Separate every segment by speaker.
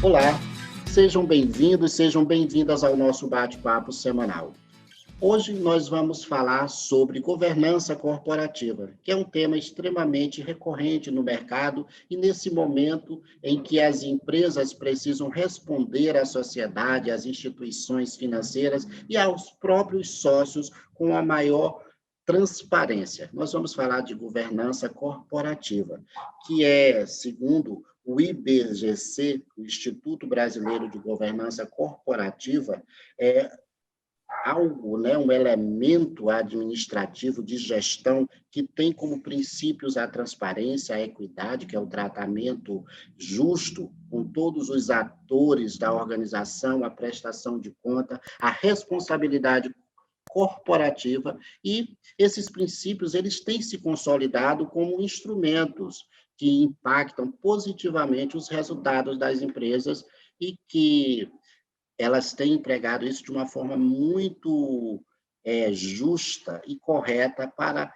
Speaker 1: Olá, sejam bem-vindos, sejam bem-vindas ao nosso bate-papo semanal. Hoje nós vamos falar sobre governança corporativa, que é um tema extremamente recorrente no mercado e nesse momento em que as empresas precisam responder à sociedade, às instituições financeiras e aos próprios sócios com a maior transparência. Nós vamos falar de governança corporativa, que é, segundo o IBGC, o Instituto Brasileiro de Governança Corporativa, é algo, né, um elemento administrativo de gestão que tem como princípios a transparência, a equidade, que é o tratamento justo com todos os atores da organização, a prestação de conta, a responsabilidade corporativa, e esses princípios eles têm se consolidado como instrumentos que impactam positivamente os resultados das empresas e que elas têm empregado isso de uma forma muito justa e correta para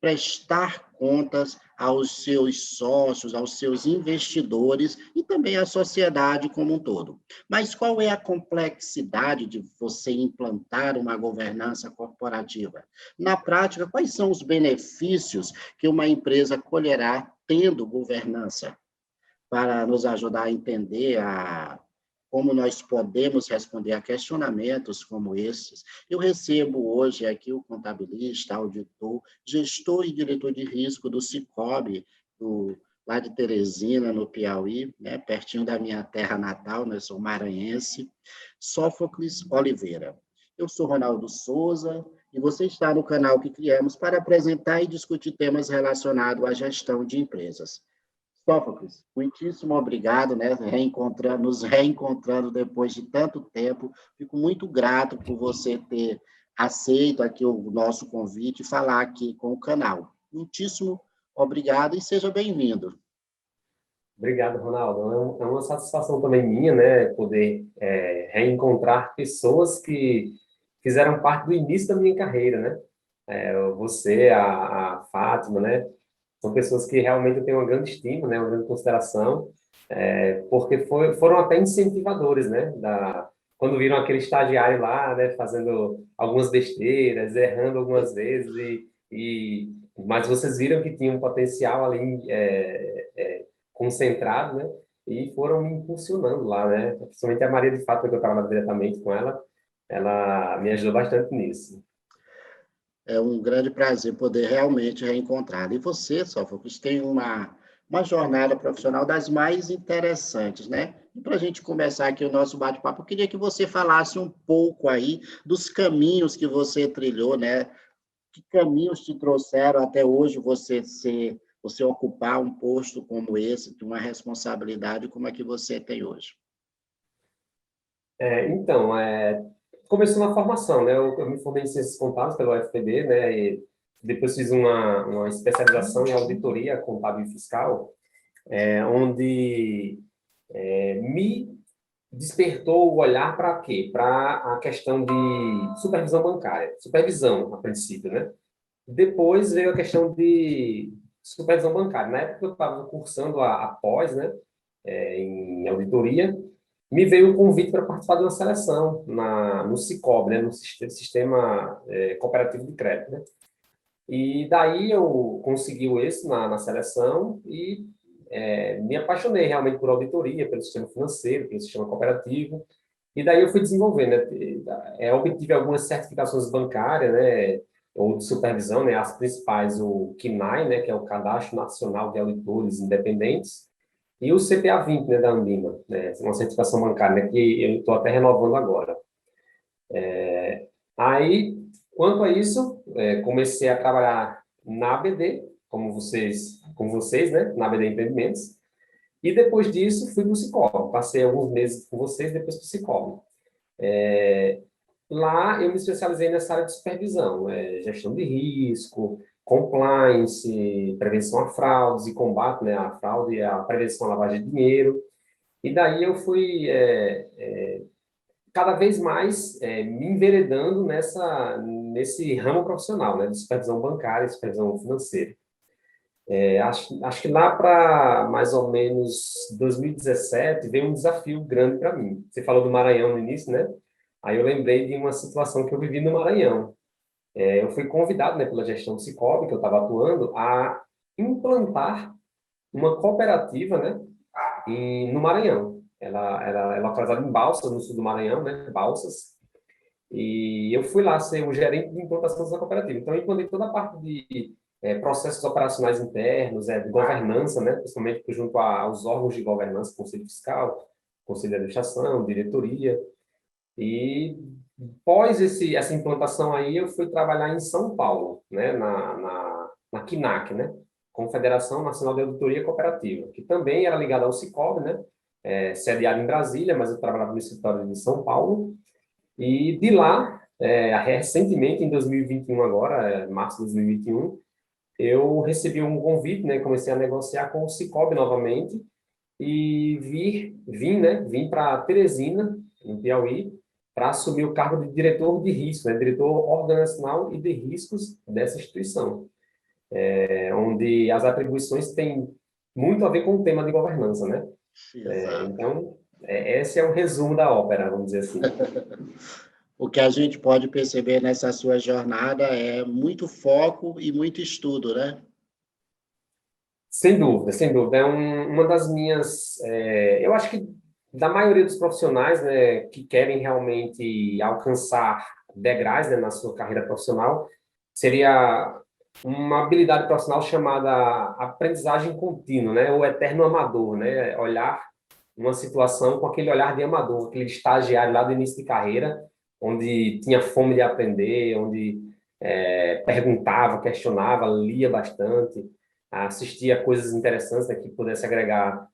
Speaker 1: prestar contas aos seus sócios, aos seus investidores e também à sociedade como um todo. Mas qual é a complexidade de você implantar uma governança corporativa? Na prática, quais são os benefícios que uma empresa colherá tendo governança? Para nos ajudar a entender como nós podemos responder a questionamentos como esses, eu recebo hoje aqui o contabilista, auditor, gestor e diretor de risco do Sicoob, lá de Teresina, no Piauí, né, pertinho da minha terra natal, né, sou maranhense, Sófocles Oliveira. Eu sou Ronaldo Souza e você está no canal que criamos para apresentar e discutir temas relacionados à gestão de empresas. Sófocles, muitíssimo obrigado, né? Nos reencontrando depois de tanto tempo. Fico muito grato por você ter aceito aqui o nosso convite e falar aqui com o canal. Muitíssimo obrigado e seja bem-vindo.
Speaker 2: Obrigado, Ronaldo. É uma satisfação também minha, né, poder reencontrar pessoas que fizeram parte do início da minha carreira, né? Você, a Fátima, né? São pessoas que realmente eu tenho uma grande estima, né, uma grande consideração, porque foram até incentivadores, né, quando viram aquele estagiário lá, né, fazendo algumas besteiras, errando algumas vezes, mas vocês viram que tinha um potencial ali concentrado, né, e foram me impulsionando lá, né, principalmente a Maria de Fátima, que eu trabalho diretamente com ela me ajudou bastante nisso.
Speaker 1: É um grande prazer poder realmente reencontrar. E você, Sófocles, tem uma jornada profissional das mais interessantes, né? E para a gente começar aqui o nosso bate-papo, eu queria que você falasse um pouco aí dos caminhos que você trilhou, né? Que caminhos te trouxeram até hoje você ocupar um posto como esse, de uma responsabilidade como a que você tem hoje?
Speaker 2: Então, começou na formação, né? Eu me formei em Ciências Contábeis pela UFPB, né? E depois fiz uma especialização em auditoria contábil e fiscal, onde me despertou o olhar para quê? Para a questão de supervisão bancária. Supervisão, a princípio, né? Depois veio a questão de supervisão bancária. Na época eu estava cursando a pós, né? Em auditoria, me veio o convite para participar de uma seleção no Sicoob, né, no Sistema Cooperativo de Crédito, né? E daí eu consegui o êxito na seleção e me apaixonei realmente por auditoria, pelo sistema financeiro, pelo sistema cooperativo, e daí eu fui desenvolvendo, né? Obtive algumas certificações bancárias, né, ou de supervisão, né, as principais, o CNAE, né, que é o Cadastro Nacional de Auditores Independentes, e o CPA 20, né, da Anbima, né, uma certificação bancária, né, que eu estou até renovando agora. Aí, quanto a isso, comecei a trabalhar na ABD, como vocês, né, na ABD Empreendimentos, e depois disso fui para o Sicoob. Passei alguns meses com vocês, depois para o Sicoob. Lá eu me especializei nessa área de supervisão, gestão de risco, compliance, prevenção a fraudes e combate, né, à fraude e à prevenção à lavagem de dinheiro. E daí eu fui cada vez mais me enveredando nesse ramo profissional, né, de supervisão bancária e supervisão financeira. Acho que lá para mais ou menos 2017 veio um desafio grande para mim. Você falou do Maranhão no início, né? Aí eu lembrei de uma situação que eu vivi no Maranhão. Eu fui convidado, né, pela gestão do Cicobi, que eu estava atuando, a implantar uma cooperativa, né, no Maranhão. Ela é localizada em Balsas, no sul do Maranhão, né, Balsas. E eu fui lá ser o gerente de implantação dessa cooperativa. Então, eu implantei toda a parte de processos operacionais internos, de governança, né, principalmente junto aos órgãos de governança, Conselho Fiscal, Conselho de Administração, diretoria. E após essa implantação aí, eu fui trabalhar em São Paulo, né, na CNAC, né, Confederação Nacional de Auditoria Cooperativa, que também era ligada ao Cicobi, né, sediada em Brasília, mas eu trabalhava no escritório de São Paulo. E de lá, recentemente, em 2021 agora, março de 2021, eu recebi um convite, né, comecei a negociar com o Cicobi novamente, e vim para Teresina, no Piauí, para assumir o cargo de diretor de risco, né, diretor organizacional e de riscos dessa instituição, onde as atribuições têm muito a ver com o tema de governança, né?
Speaker 1: Exato.
Speaker 2: Então, esse é o resumo da ópera, vamos dizer assim.
Speaker 1: O que a gente pode perceber nessa sua jornada é muito foco e muito estudo, né?
Speaker 2: Sem dúvida, sem dúvida. Uma das minhas... eu acho que da maioria dos profissionais, né, que querem realmente alcançar degraus, né, na sua carreira profissional, seria uma habilidade profissional chamada aprendizagem contínua, né, ou eterno amador, né, olhar uma situação com aquele olhar de amador, aquele estagiário lá do início de carreira, onde tinha fome de aprender, onde perguntava, questionava, lia bastante, assistia a coisas interessantes, né, que pudesse agregar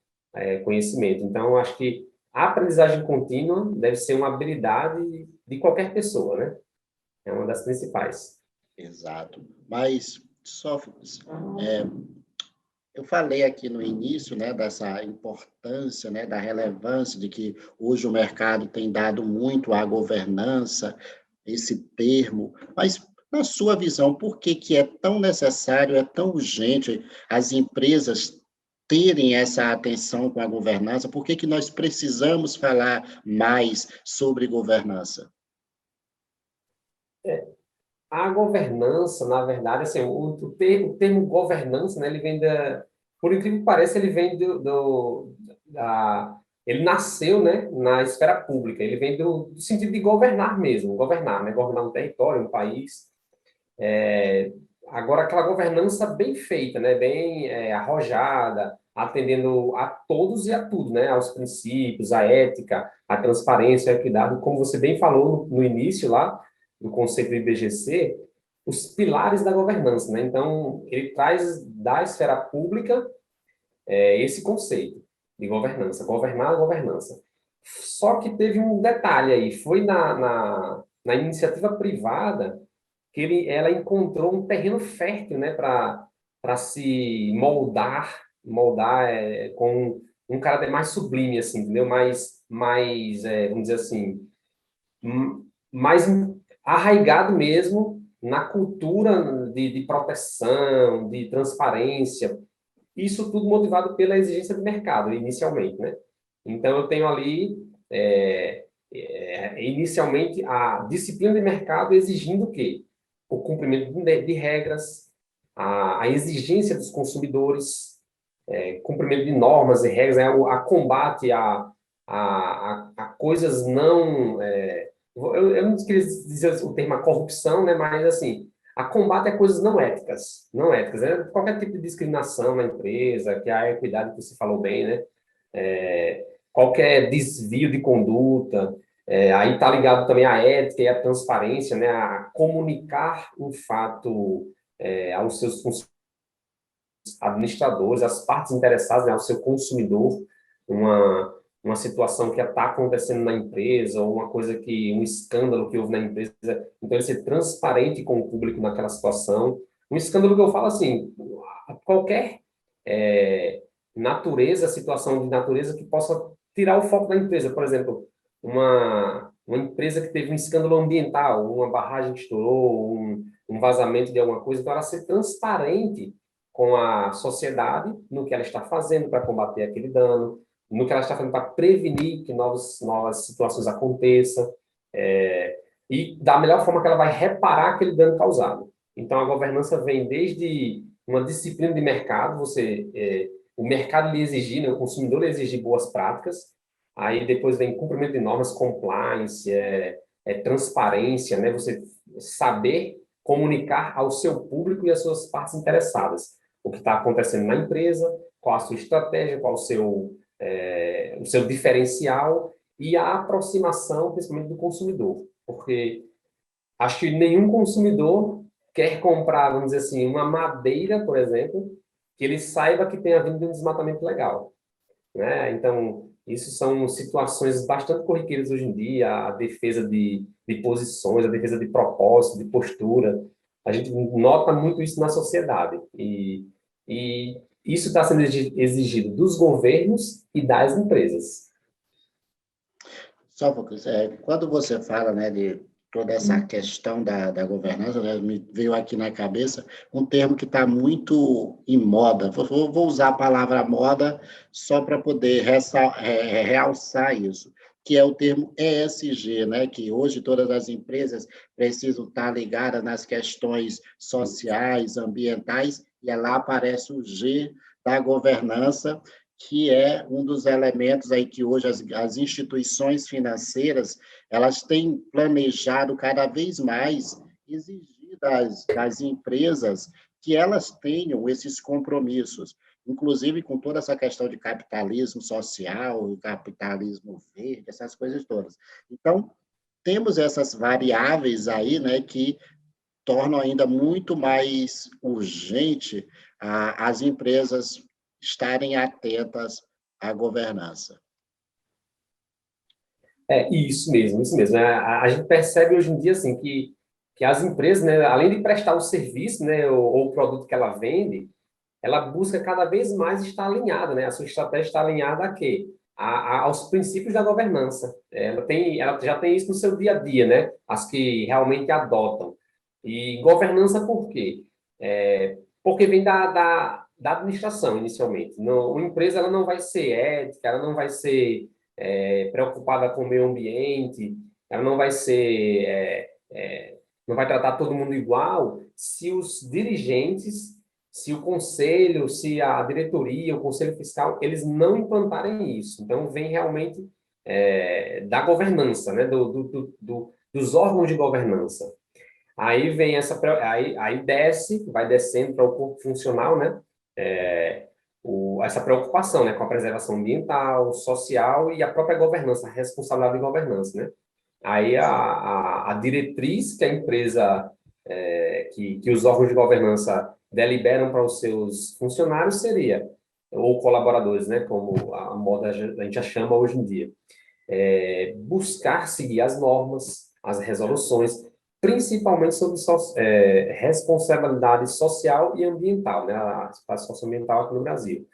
Speaker 2: conhecimento. Então, acho que a aprendizagem contínua deve ser uma habilidade de qualquer pessoa, né? É uma das principais.
Speaker 1: Exato. Mas, Sófocles, eu falei aqui no início, né, dessa importância, né, da relevância de que hoje o mercado tem dado muito à governança, esse termo, mas na sua visão, por que que é tão necessário, é tão urgente as empresas terem essa atenção com a governança? Por que que nós precisamos falar mais sobre governança?
Speaker 2: A governança, na verdade, assim, o termo governança, né, ele vem por incrível que pareça, ele vem ele nasceu, né, na esfera pública, ele vem do sentido de governar mesmo, governar, né, governar um território, um país. Agora, aquela governança bem feita, né, bem arrojada, atendendo a todos e a tudo, né, aos princípios, à ética, à transparência, à equidade, como você bem falou no início lá, do conceito do IBGC, os pilares da governança, né? Então, ele traz da esfera pública esse conceito de governança, governar a governança. Só que teve um detalhe aí, foi na iniciativa privada que ela encontrou um terreno fértil, né, para se moldar com um caráter mais sublime, assim, entendeu? Mais vamos dizer assim, mais arraigado mesmo na cultura de proteção, de transparência, isso tudo motivado pela exigência do mercado, inicialmente, né? Então, eu tenho ali, inicialmente, a disciplina de mercado exigindo o quê? O cumprimento de regras, a exigência dos consumidores, cumprimento de normas e regras, né? A combate a coisas não... eu não queria dizer o termo corrupção, né? Mas, assim, a combate a coisas não éticas, né? Qualquer tipo de discriminação na empresa, que a equidade que você falou bem, né? Qualquer desvio de conduta, aí está ligado também à ética e à transparência, né? A comunicar um fato aos seus administradores, às partes interessadas, né? Ao seu consumidor, uma situação que está acontecendo na empresa, ou um escândalo que houve na empresa, então ele ser transparente com o público naquela situação, Um escândalo que eu falo assim, qualquer situação de natureza que possa tirar o foco da empresa. Por exemplo, uma empresa que teve um escândalo ambiental, uma barragem que estourou, um vazamento de alguma coisa, então ela ser transparente com a sociedade no que ela está fazendo para combater aquele dano, no que ela está fazendo para prevenir que novas situações aconteçam, e da melhor forma que ela vai reparar aquele dano causado. Então, a governança vem desde uma disciplina de mercado, o mercado lhe exigir, né, o consumidor lhe exigir boas práticas, aí depois vem cumprimento de normas, compliance, transparência, né, você saber comunicar ao seu público e às suas partes interessadas o que está acontecendo na empresa, qual a sua estratégia, qual o seu diferencial e a aproximação, principalmente, do consumidor. Porque acho que nenhum consumidor quer comprar, vamos dizer assim, uma madeira, por exemplo, que ele saiba que tenha vindo de um desmatamento legal, né? Então, isso são situações bastante corriqueiras hoje em dia, a defesa de posições, a defesa de propósito, de postura. A gente nota muito isso na sociedade. E isso está sendo exigido dos governos e das empresas.
Speaker 1: Só porque, quando você fala, né, de toda essa questão da governança, né, me veio aqui na cabeça um termo que está muito em moda. Vou usar a palavra moda só para poder realçar isso, que é o termo ESG, né, que hoje todas as empresas precisam estar ligadas nas questões sociais, ambientais, e lá aparece o G da governança, que é um dos elementos aí que hoje as instituições financeiras elas têm planejado cada vez mais exigir das empresas que elas tenham esses compromissos, inclusive com toda essa questão de capitalismo social, capitalismo verde, essas coisas todas. Então, temos essas variáveis aí, né, que tornam ainda muito mais urgente as empresas estarem atentas à governança.
Speaker 2: Isso mesmo, isso mesmo. A gente percebe hoje em dia assim, que as empresas, né, além de prestar o serviço, né, ou o produto que ela vende, ela busca cada vez mais estar alinhada, né? A sua estratégia está alinhada a quê? Aos princípios da governança. Ela já tem isso no seu dia a dia, né? As que realmente adotam. E governança por quê? Porque vem da administração, inicialmente. Uma empresa ela não vai ser ética, ela não vai ser preocupada com o meio ambiente, ela não vai ser... não vai tratar todo mundo igual se os dirigentes, se o conselho, se a diretoria, o conselho fiscal, eles não implantarem isso. Então, vem realmente da governança, né? Dos órgãos de governança. Aí vem aí desce, vai descendo para o corpo funcional, né? Essa preocupação, né, com a preservação ambiental, social e a própria governança, a responsabilidade de governança, né? Aí a diretriz que a empresa, que os órgãos de governança deliberam para os seus funcionários seria, ou colaboradores, né, como a moda a gente já chama hoje em dia, buscar seguir as normas, as resoluções, principalmente sobre responsabilidade social e ambiental, né, a participação socioambiental aqui no Brasil.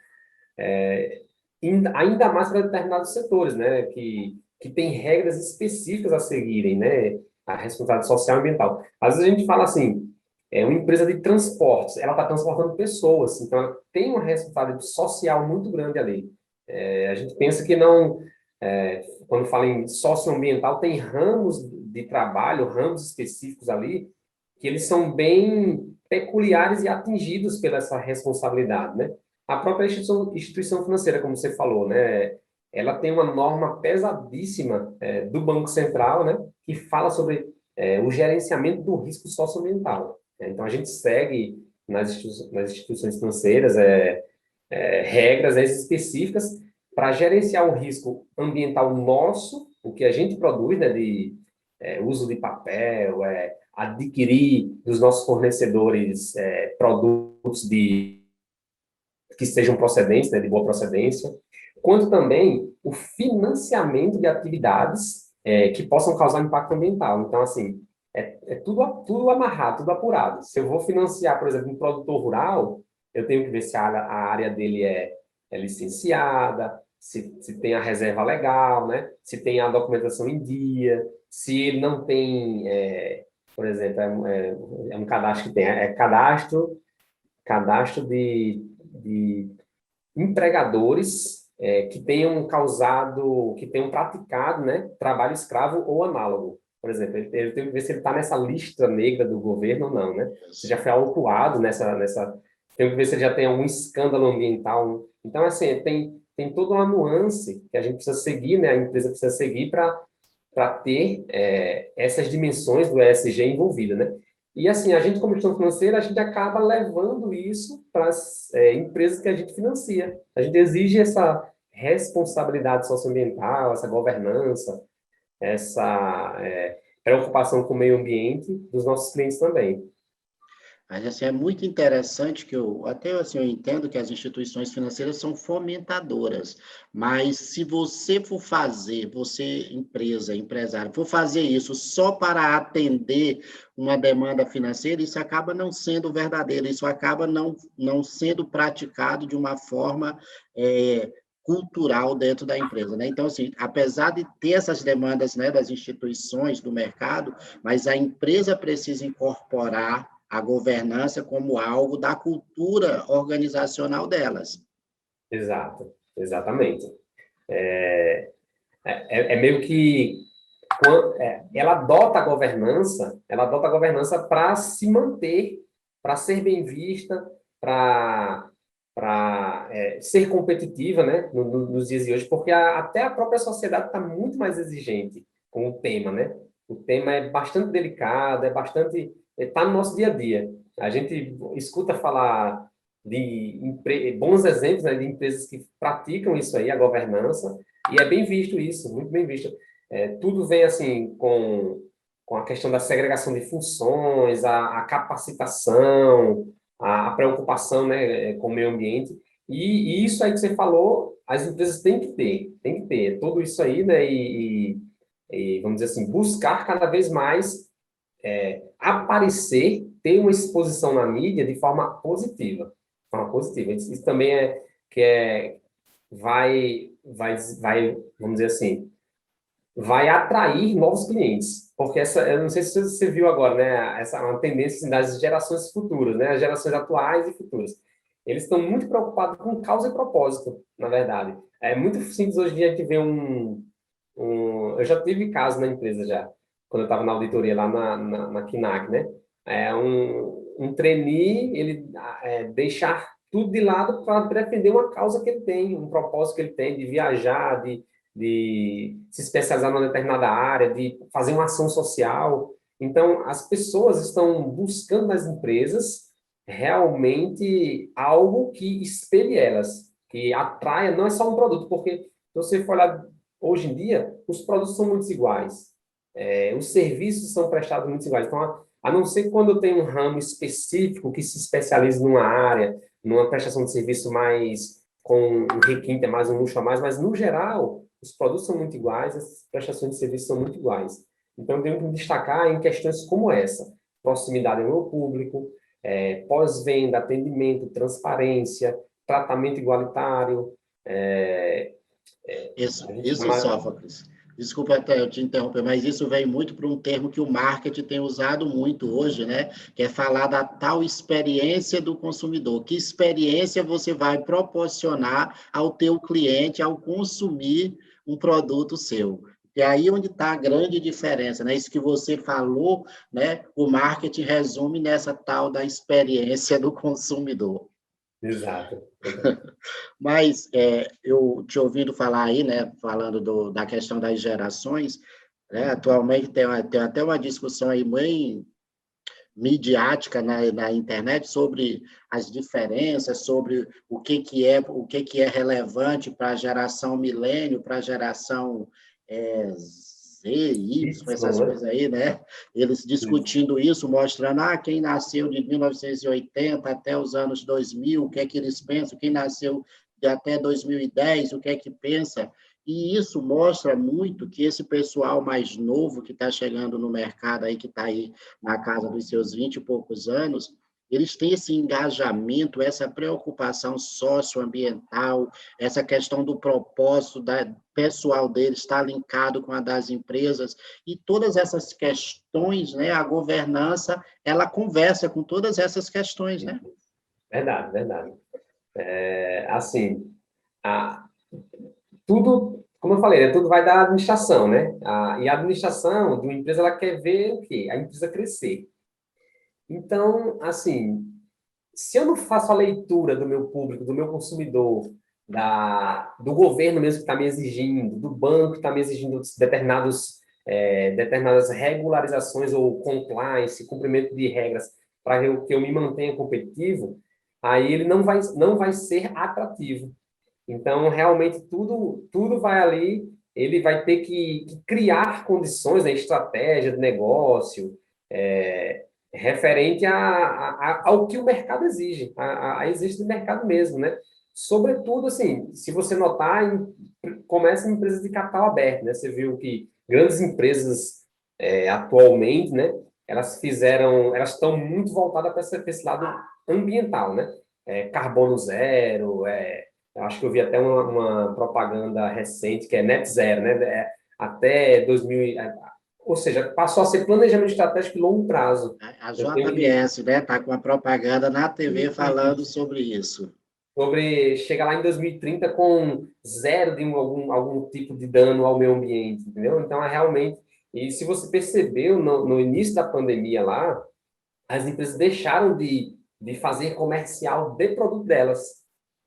Speaker 2: Ainda mais para determinados setores, né, que tem regras específicas a seguirem, né, a responsabilidade social e ambiental. Às vezes a gente fala assim, uma empresa de transportes, ela está transportando pessoas, então ela tem uma responsabilidade social muito grande ali. A gente pensa que não, quando fala em socioambiental, tem ramos de trabalho, ramos específicos ali, que eles são bem peculiares e atingidos pela essa responsabilidade, né? A própria instituição financeira, como você falou, né? Ela tem uma norma pesadíssima do Banco Central, né? Que fala sobre o gerenciamento do risco socioambiental. Então, a gente segue nas instituições financeiras regras específicas para gerenciar o risco ambiental nosso, o que a gente produz, né? De uso de papel, adquirir dos nossos fornecedores produtos que sejam procedentes, né, de boa procedência, quanto também o financiamento de atividades que possam causar impacto ambiental. Então, assim, É tudo amarrado, tudo apurado. Se eu vou financiar, por exemplo, um produtor rural, eu tenho que ver se a área dele é licenciada, se tem a reserva legal, né? Se tem a documentação em dia, se ele não tem, por exemplo, é um cadastro que tem, cadastro de empregadores que tenham praticado, né, trabalho escravo ou análogo. Por exemplo, ele tem que ver se ele está nessa lista negra do governo ou não, né? Se já foi autuado tem que ver se ele já tem algum escândalo ambiental. Então, assim, tem toda uma nuance que a gente precisa seguir, né? A empresa precisa seguir para ter essas dimensões do ESG envolvida, né? E assim, a gente, como gestão financeira, a gente acaba levando isso para as empresas que a gente financia. A gente exige essa responsabilidade socioambiental, essa governança, essa preocupação com o meio ambiente dos nossos clientes também.
Speaker 1: Mas, assim, é muito interessante que até assim, eu entendo que as instituições financeiras são fomentadoras, mas se você for fazer, você, empresa, empresário, for fazer isso só para atender uma demanda financeira, isso acaba não sendo verdadeiro, isso acaba não sendo praticado de uma forma cultural dentro da empresa, né? Então, assim, apesar de ter essas demandas, né, das instituições, do mercado, mas a empresa precisa incorporar a governança como algo da cultura organizacional delas.
Speaker 2: Exato, exatamente. É meio que ela adota a governança para se manter, para ser bem vista, para ser competitiva, né, nos dias de hoje, porque até a própria sociedade está muito mais exigente com o tema, né? O tema é bastante delicado, está no nosso dia a dia. A gente escuta falar de bons exemplos, né, de empresas que praticam isso aí, a governança, e é bem visto isso, muito bem visto. Tudo vem assim com a questão da segregação de funções, a capacitação, a preocupação, né, com o meio ambiente. E isso aí que você falou, as empresas têm que ter tudo isso aí, né, e vamos dizer assim, buscar cada vez mais aparecer, ter uma exposição na mídia de forma positiva. De forma positiva. Isso também vai, vamos dizer assim, vai atrair novos clientes, porque eu não sei se você viu agora, né, essa é uma tendência assim, das gerações futuras, né, as gerações atuais e futuras. Eles estão muito preocupados com causa e propósito, na verdade. É muito simples hoje em dia a gente ver eu já tive caso na empresa já, quando eu estava na auditoria lá na KNAC, né, um trainee, ele deixar tudo de lado para defender uma causa que ele tem, um propósito que ele tem de viajar, de se especializar numa determinada área, de fazer uma ação social. Então, as pessoas estão buscando nas empresas realmente algo que espelhe elas, que atraia, não é só um produto, porque se você for olhar hoje em dia, os produtos são muito iguais, os serviços são prestados muito iguais. Então, a não ser quando tem um ramo específico que se especialize numa área, numa prestação de serviço mais com um requinte, mais um luxo a mais, mas no geral, os produtos são muito iguais, as prestações de serviço são muito iguais. Então, eu tenho que me destacar em questões como essa: proximidade ao meu público, pós-venda, atendimento, transparência, tratamento igualitário.
Speaker 1: Isso, Sófocles. Desculpa até eu te interromper, mas isso vem muito para um termo que o marketing tem usado muito hoje, né? Que é falar da tal experiência do consumidor. Que experiência você vai proporcionar ao teu cliente ao consumir um produto seu? E aí onde está a grande diferença, né? Isso que você falou, né? O marketing resume nessa tal da experiência do consumidor.
Speaker 2: Exato.
Speaker 1: Mas eu te ouvindo falar aí, né, falando da questão das gerações, né, atualmente tem até uma discussão aí bem midiática na internet sobre as diferenças, sobre o que é relevante para a geração milênio, para a geração Z, Y,
Speaker 2: Isso,
Speaker 1: essas
Speaker 2: né?
Speaker 1: coisas aí, né? Eles discutindo isso, mostrando quem nasceu de 1980 até os anos 2000, o que é que eles pensam, quem nasceu de até 2010, o que é que pensa? E isso mostra muito que esse pessoal mais novo que está chegando no mercado aí, que está aí na casa dos seus 20 e poucos anos, eles têm esse engajamento, essa preocupação socioambiental, essa questão do propósito pessoal deles está linkado com a das empresas, e todas essas questões, né, a governança, ela conversa com todas essas questões, né?
Speaker 2: Verdade, verdade. Assim, a, tudo, como eu falei, né, tudo vai da administração, né? E a administração de uma empresa, ela quer ver o quê? A empresa crescer. Então, assim, se eu não faço a leitura do meu público, do meu consumidor, do governo mesmo que está me exigindo, do banco que está me exigindo determinadas regularizações ou compliance, cumprimento de regras, para que eu me mantenha competitivo, aí ele não vai ser atrativo. Então, realmente, tudo vai ali, ele vai ter que criar condições, né, estratégia de negócio, referente ao que o mercado exige, a exigência do mercado mesmo, né? Sobretudo, assim, se você notar, começa em empresas de capital aberto, né? Você viu que grandes empresas, atualmente, né? Elas estão muito voltadas para esse lado ambiental, né? Carbono zero, eu acho que eu vi até uma propaganda recente que é net zero, né? Até 2000, ou seja, passou a ser planejamento estratégico de longo prazo.
Speaker 1: A
Speaker 2: Eu tenho que
Speaker 1: JBS, né, está com a propaganda na TV falando sobre isso.
Speaker 2: sobre chegar lá em 2030 com zero de algum tipo de dano ao meio ambiente, entendeu? Então, realmente, e se você percebeu no início da pandemia lá, as empresas deixaram de fazer comercial de produto delas,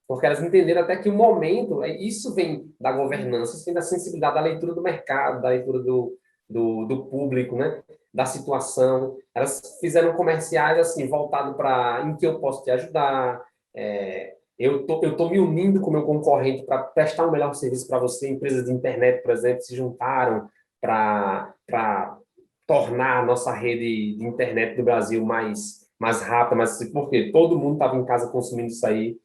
Speaker 2: porque elas entenderam até que o momento, isso vem da governança, isso vem da sensibilidade, da leitura do mercado, da leitura do público, né? Da situação. Elas fizeram comerciais assim, voltado para em que eu posso te ajudar. Eu tô me unindo com o meu concorrente para prestar um melhor serviço para você. Empresas de internet, por exemplo, se juntaram para tornar a nossa rede de internet do Brasil mais rápida, porque todo mundo estava em casa consumindo isso aí.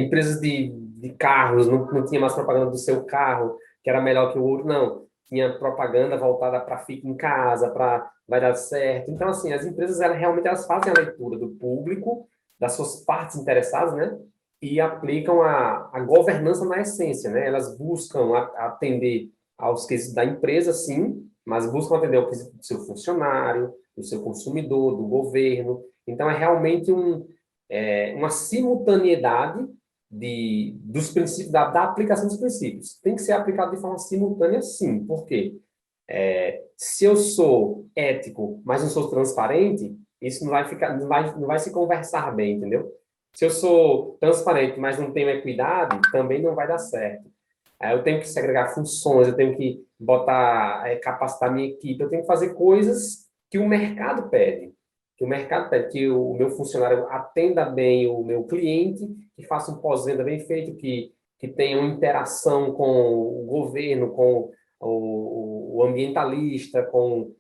Speaker 2: Empresas de carros, não tinha mais propaganda do seu carro, que era melhor que o outro, não. Tinha propaganda voltada para fica em casa, para vai dar certo. Então, assim, as empresas, realmente elas fazem a leitura do público, das suas partes interessadas, né? E aplicam a governança na essência, né? Elas buscam atender aos quesitos da empresa, sim, mas buscam atender ao quesito do seu funcionário, do seu consumidor, do governo. Então, é realmente uma simultaneidade dos princípios, da aplicação dos princípios. Tem que ser aplicado de forma simultânea, sim. Por quê? Se eu sou ético, mas não sou transparente, isso não vai se conversar bem, entendeu? Se eu sou transparente, mas não tenho equidade, também não vai dar certo. Aí eu tenho que segregar funções, eu tenho que capacitar minha equipe, eu tenho que fazer coisas que o mercado pede. Que o mercado pede que o meu funcionário atenda bem o meu cliente, que faça um pós-venda bem feito, que tenha uma interação com o governo, com o ambientalista, com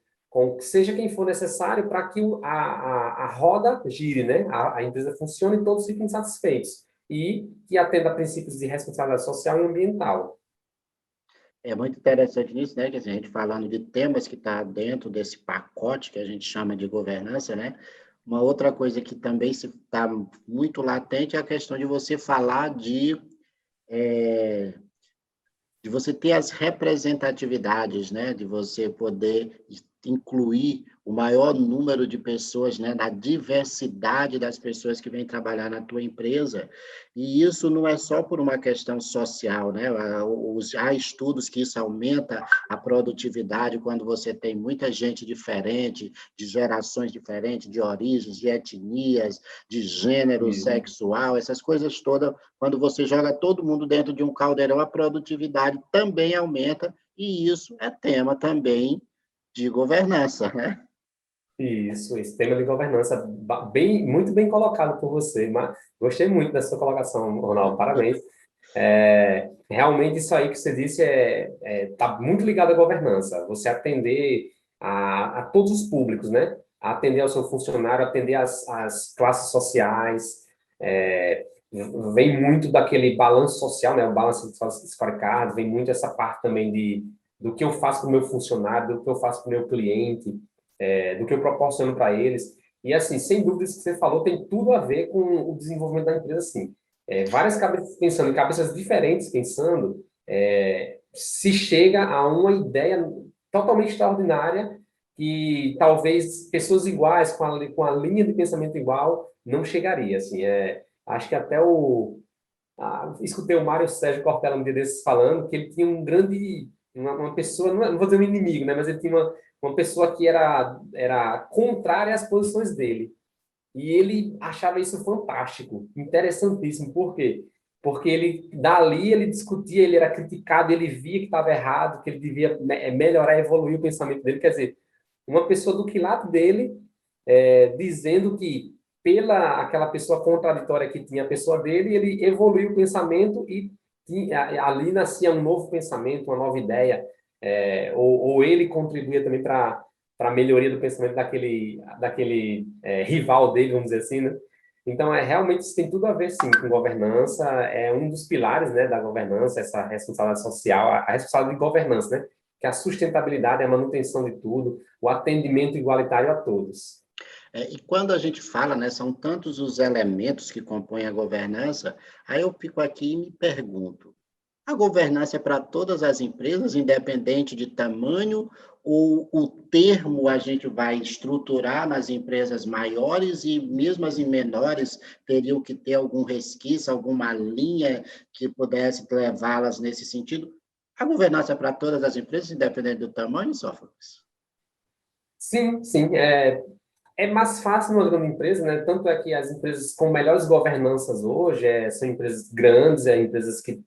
Speaker 2: seja quem for necessário para que a roda gire, né? A empresa funcione e todos fiquem satisfeitos. E que atenda a princípios de responsabilidade social e ambiental.
Speaker 1: É muito interessante nisso, né? Que a gente falando de temas que está dentro desse pacote que a gente chama de governança, né? Uma outra coisa que também está muito latente é a questão de você falar de você ter as representatividades, né? De você poder incluir o maior número de pessoas, né? Da diversidade das pessoas que vêm trabalhar na tua empresa. E isso não é só por uma questão social, né? Há estudos que isso aumenta a produtividade quando você tem muita gente diferente, de gerações diferentes, de origens, de etnias, de gênero sexual, essas coisas todas. Quando você joga todo mundo dentro de um caldeirão, a produtividade também aumenta, e isso é tema também de governança, né?
Speaker 2: Isso, esse tema de governança, muito bem colocado por você, mas gostei muito dessa sua colocação, Ronaldo, parabéns. Realmente isso aí que você disse tá muito ligado à governança, você atender a todos os públicos, né? Atender ao seu funcionário, atender as classes sociais, vem muito daquele balanço social, né? O balanço scorecard, vem muito essa parte também do que eu faço para o meu funcionário, do que eu faço para o meu cliente, do que eu proporciono para eles. E, assim, sem dúvida, isso que você falou tem tudo a ver com o desenvolvimento da empresa, assim. Várias cabeças pensando, em cabeças diferentes pensando, se chega a uma ideia totalmente extraordinária que talvez pessoas iguais, com a linha de pensamento igual, não chegaria, assim. Acho que até escutei o Mário Sérgio Cortella um dia desses falando que ele tinha um grande, uma pessoa, não vou dizer um inimigo, né, mas ele tinha uma pessoa que era contrária às posições dele. E ele achava isso fantástico, interessantíssimo. Por quê? Porque dali ele discutia, ele era criticado, ele via que estava errado, que ele devia melhorar, evoluir o pensamento dele. Quer dizer, uma pessoa do quilate dele, dizendo que pela aquela pessoa contraditória que tinha a pessoa dele, ele evoluiu o pensamento e ali nascia um novo pensamento, uma nova ideia, ou ele contribuía também para a melhoria do pensamento daquele rival dele, vamos dizer assim, né? Então, realmente isso tem tudo a ver, sim, com governança, é um dos pilares, né, da governança, essa responsabilidade social, a responsabilidade de governança, né, que é a sustentabilidade, a manutenção de tudo, o atendimento igualitário a todos.
Speaker 1: E quando a gente fala, né, são tantos os elementos que compõem a governança, aí eu fico aqui e me pergunto, a governança é para todas as empresas, independente de tamanho, ou o termo a gente vai estruturar nas empresas maiores e mesmo as em menores teriam que ter algum resquício, alguma linha que pudesse levá-las nesse sentido? A governança é para todas as empresas, independente do tamanho, Sófocles?
Speaker 2: Sim, sim. É mais fácil numa grande empresa, né? Tanto é que as empresas com melhores governanças hoje são empresas grandes, empresas que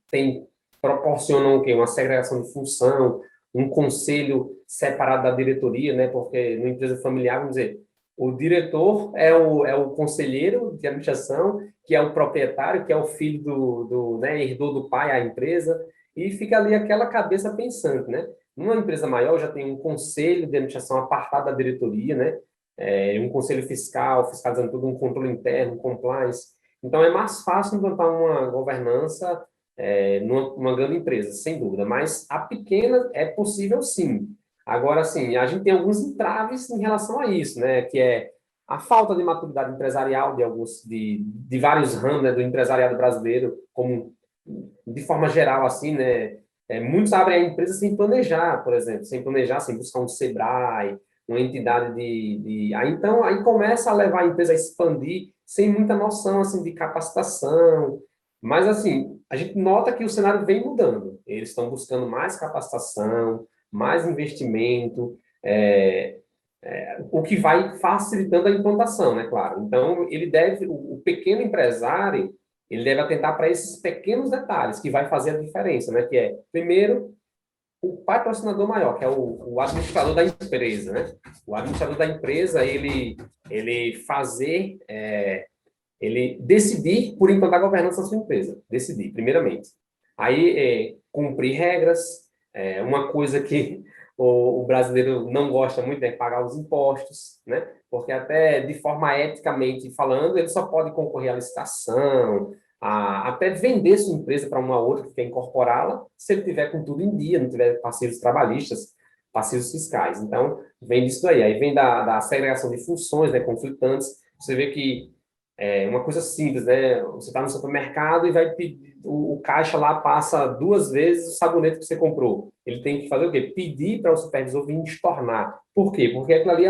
Speaker 2: proporcionam o quê? Uma segregação de função, um conselho separado da diretoria, né? Porque numa empresa familiar, vamos dizer, o diretor é o conselheiro de administração, que é o proprietário, que é o filho né, herdou do pai a empresa, e fica ali aquela cabeça pensante, né? Numa empresa maior já tem um conselho de administração apartado da diretoria, né? Um conselho fiscal, fiscalizando tudo, um controle interno, compliance. Então, é mais fácil implantar uma governança numa grande empresa, sem dúvida, mas a pequena é possível sim. Agora, sim, a gente tem alguns entraves em relação a isso, né, que é a falta de maturidade empresarial de vários ramos, né, do empresariado brasileiro, como de forma geral, assim, né, muitos abrem a empresa sem planejar, por exemplo, sem planejar, sem buscar um SEBRAE, uma entidade aí começa a levar a empresa a expandir sem muita noção assim de capacitação, mas assim a gente nota que o cenário vem mudando, eles estão buscando mais capacitação, mais investimento, o que vai facilitando a implantação, né, claro. Então o pequeno empresário ele deve atentar para esses pequenos detalhes que vai fazer a diferença, né, que é primeiro o patrocinador maior, que é o administrador da empresa, né? O administrador da empresa, ele fazer, ele decidir por implantar a governança da sua empresa. Decidir, primeiramente. Aí, cumprir regras, uma coisa que o brasileiro não gosta muito é pagar os impostos, né? Porque até de forma eticamente falando, ele só pode concorrer à licitação, até vender sua empresa para uma outra que quer incorporá-la, se ele tiver com tudo em dia, não tiver passivos trabalhistas, passivos fiscais. Então, vem disso daí. Aí vem da segregação de funções, né, conflitantes. Você vê que uma coisa simples, né? Você está no supermercado e vai pedir, o caixa lá passa 2 vezes o sabonete que você comprou. Ele tem que fazer o quê? Pedir para o supervisor vir estornar. Por quê? Porque aquilo ali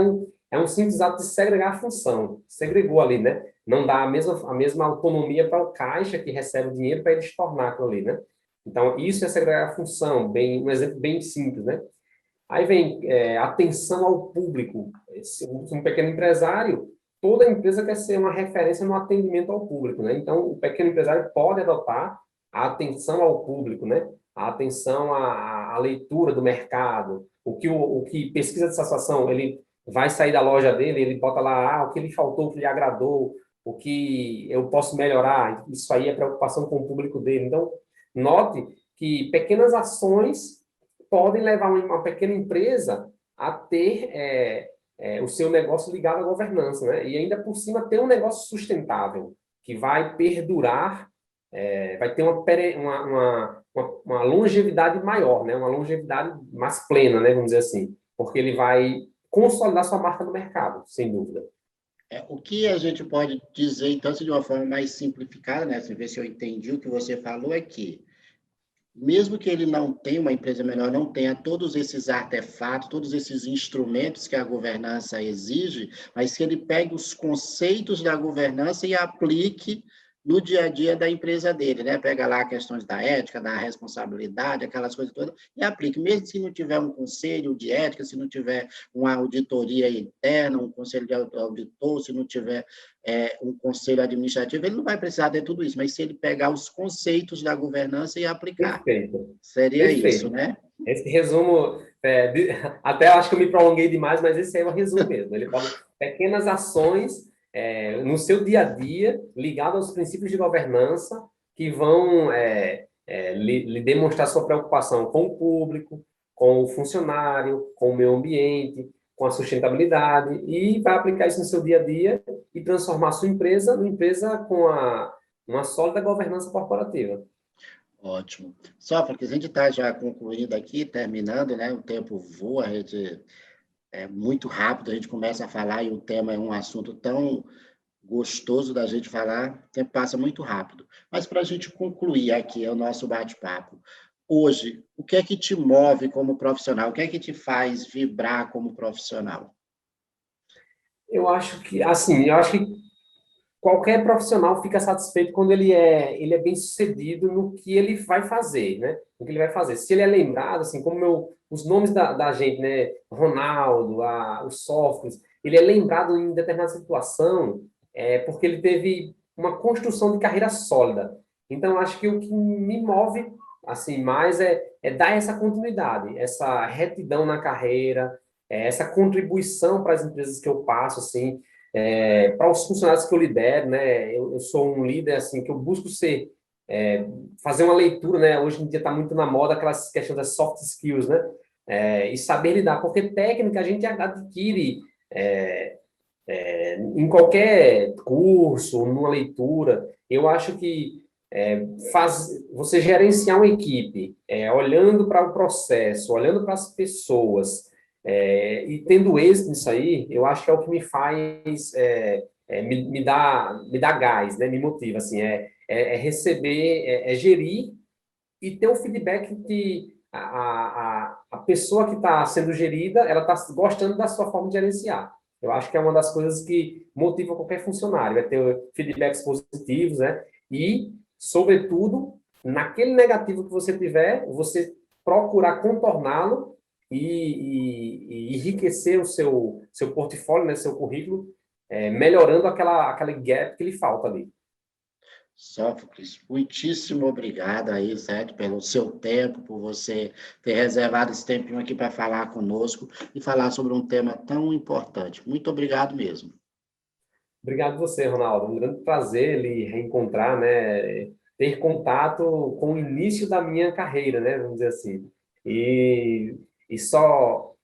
Speaker 2: é um simples ato de segregar a função. Segregou ali, né? Não dá a mesma autonomia para o caixa que recebe o dinheiro para ele estornar aquilo ali, né? Então, isso é segregar a função, um exemplo bem simples, né? Aí vem atenção ao público. Um pequeno empresário, toda empresa quer ser uma referência no atendimento ao público, né? Então, o pequeno empresário pode adotar a atenção ao público, né? A atenção à leitura do mercado, o que pesquisa de satisfação, ele vai sair da loja dele, ele bota lá, o que lhe faltou, o que lhe agradou, o que eu posso melhorar. Isso aí é preocupação com o público dele. Então, note que pequenas ações podem levar uma pequena empresa a ter o seu negócio ligado à governança, né? E ainda por cima ter um negócio sustentável. que vai perdurar, vai ter uma longevidade maior, né? Uma longevidade mais plena, né? Vamos dizer assim, porque ele vai consolidar sua marca no mercado, sem dúvida.
Speaker 1: O que a gente pode dizer, então, de uma forma mais simplificada, né? Assim, ver se eu entendi o que você falou, é que mesmo que ele não tenha, uma empresa menor não tenha todos esses artefatos, todos esses instrumentos que a governança exige, mas que ele pegue os conceitos da governança e aplique no dia a dia da empresa dele, né? Pega lá questões da ética, da responsabilidade, aquelas coisas todas, e aplique. Mesmo se não tiver um conselho de ética, se não tiver uma auditoria interna, um conselho de auditor, se não tiver um conselho administrativo, ele não vai precisar de tudo isso, mas se ele pegar os conceitos da governança e aplicar.
Speaker 2: Perfeito.
Speaker 1: Seria isso,
Speaker 2: Perfeito.
Speaker 1: né?
Speaker 2: Esse resumo, até acho que eu me prolonguei demais, mas esse aí é o resumo mesmo. Ele fala pequenas ações no seu dia a dia, ligado aos princípios de governança, que vão lhe demonstrar sua preocupação com o público, com o funcionário, com o meio ambiente, com a sustentabilidade, e vai aplicar isso no seu dia a dia e transformar a sua empresa numa empresa com uma sólida governança corporativa.
Speaker 1: Ótimo. Só porque a gente está já concluindo aqui, terminando, né? O tempo voa, a gente é muito rápido, a gente começa a falar e o tema é um assunto tão gostoso da gente falar, o tempo passa muito rápido. Mas para a gente concluir aqui o nosso bate-papo, hoje, o que é que te move como profissional? O que é que te faz vibrar como profissional?
Speaker 2: Eu acho que, assim, qualquer profissional fica satisfeito quando ele é bem sucedido no que ele vai fazer, né? No que ele vai fazer. Se ele é lembrado, assim, como os nomes da gente, né? Ronaldo, o Sócrates, ele é lembrado em determinada situação porque ele teve uma construção de carreira sólida. Então, acho que o que me move, assim, mais é dar essa continuidade, essa retidão na carreira, essa contribuição para as empresas que eu passo, assim, para os funcionários que eu lidero, né? Eu sou um líder assim que eu busco fazer uma leitura, né? Hoje em dia está muito na moda aquelas questões das soft skills, né? E saber lidar, porque técnica a gente adquire em qualquer curso, numa leitura. Eu acho que você gerenciar uma equipe, olhando para o processo, olhando para as pessoas, e tendo êxito nisso aí, eu acho que é o que me faz, me dá gás, né? Me motiva, assim, receber, gerir e ter o feedback que a pessoa que está sendo gerida, ela está gostando da sua forma de gerenciar. Eu acho que é uma das coisas que motiva qualquer funcionário, é ter feedbacks positivos, né? E, sobretudo, naquele negativo que você tiver, você procurar contorná-lo e enriquecer o seu portfólio, né, seu currículo, melhorando aquela gap que lhe falta ali.
Speaker 1: Sófocles, muitíssimo obrigado aí, certo, pelo seu tempo, por você ter reservado esse tempinho aqui para falar conosco e falar sobre um tema tão importante. Muito obrigado mesmo.
Speaker 2: Obrigado você, Ronaldo. Um grande prazer lhe reencontrar, né? Ter contato com o início da minha carreira, né? Vamos dizer assim. E só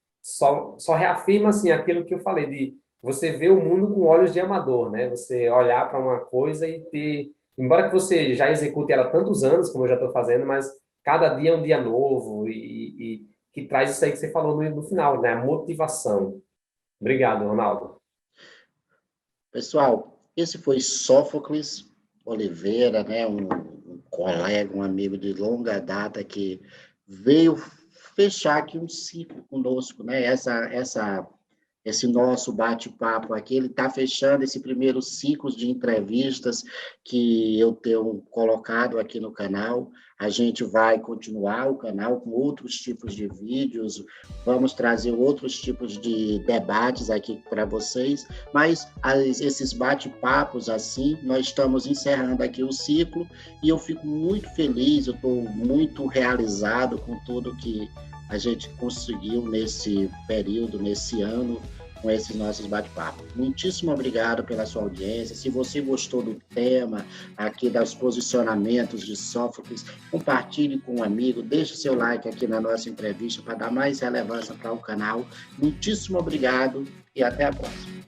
Speaker 2: reafirma assim aquilo que eu falei de você ver o mundo com olhos de amador, né? Você olhar para uma coisa e ter, embora que você já execute ela há tantos anos, como eu já estou fazendo, mas cada dia é um dia novo e que traz isso aí que você falou no final, né? A motivação. Obrigado, Ronaldo.
Speaker 1: Pessoal, esse foi Sófocles Oliveira, né, um colega, um amigo de longa data que veio fechar aqui um ciclo conosco, né? Esse nosso bate-papo aqui, ele está fechando esse primeiro ciclo de entrevistas que eu tenho colocado aqui no canal. A gente vai continuar o canal com outros tipos de vídeos, vamos trazer outros tipos de debates aqui para vocês, mas esses bate-papos assim, nós estamos encerrando aqui o ciclo e eu fico muito feliz, eu estou muito realizado com tudo que a gente conseguiu nesse período, nesse ano, com esses nossos bate-papos. Muitíssimo obrigado pela sua audiência. Se você gostou do tema, aqui dos posicionamentos de Sófocles, compartilhe com um amigo, deixe seu like aqui na nossa entrevista para dar mais relevância para o canal. Muitíssimo obrigado e até a próxima.